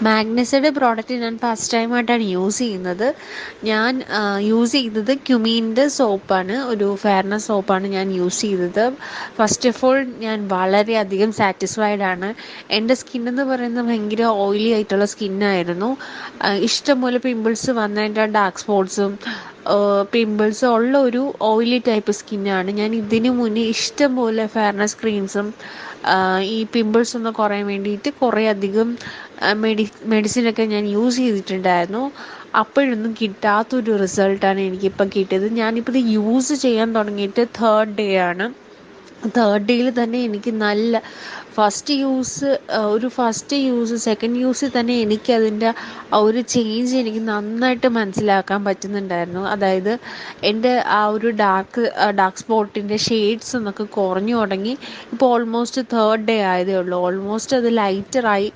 മാഗ്നസയുടെ product ഞാൻ first ടൈമായിട്ടാണ് use ചെയ്യുന്നത്. ഞാൻ യൂസ് ചെയ്തത് ക്യുമീൻ്റെ സോപ്പാണ്, ഒരു ഫെയർനെസ് സോപ്പാണ് ഞാൻ യൂസ് ചെയ്തത്. ഫസ്റ്റ് ഓഫ് ഓൾ ഞാൻ വളരെയധികം സാറ്റിസ്ഫൈഡ് ആണ്. എൻ്റെ സ്കിന്നെന്ന് പറയുന്നത് ഭയങ്കര ഓയിലി ആയിട്ടുള്ള സ്കിന്നായിരുന്നു. ഇഷ്ടംപോലെ പിമ്പിൾസ് വന്നതിൻ്റെ ഡാർക്ക് സ്പോട്ട്സും പിമ്പിൾസും ഉള്ള ഒരു ഓയിലി ടൈപ്പ് സ്കിന്നാണ്. ഞാൻ ഇതിനു മുന്നേ ഇഷ്ടംപോലെ ഫെയർനെസ് ക്രീംസും ഈ പിമ്പിൾസ് ഒന്ന് കുറയാൻ വേണ്ടിയിട്ട് കുറേ അധികം മെഡിസിനൊക്കെ ഞാൻ യൂസ് ചെയ്തിട്ടുണ്ടായിരുന്നു. അപ്പോഴൊന്നും കിട്ടാത്തൊരു റിസൾട്ടാണ് എനിക്കിപ്പം കിട്ടിയത്. ഞാനിപ്പോൾ ഇത് യൂസ് ചെയ്യാൻ തുടങ്ങിയിട്ട് തേർഡ് ഡേ ആണ്. തേർഡ് ഡേയിൽ തന്നെ എനിക്ക് നല്ല ഫസ്റ്റ് യൂസ് സെക്കൻഡ് യൂസിൽ തന്നെ എനിക്കതിൻ്റെ ആ ഒരു ചേഞ്ച് എനിക്ക് നന്നായിട്ട് മനസ്സിലാക്കാൻ പറ്റുന്നുണ്ടായിരുന്നു. അതായത് എൻ്റെ ആ ഒരു ഡാർക്ക് സ്പോട്ടിൻ്റെ ഷെയ്ഡ്സ് എന്നൊക്കെ കുറഞ്ഞു തുടങ്ങി. ഇപ്പോൾ ഓൾമോസ്റ്റ് തേർഡ് ഡേ ആയതേ ഉള്ളൂ. ഓൾമോസ്റ്റ് അത് ലൈറ്ററായി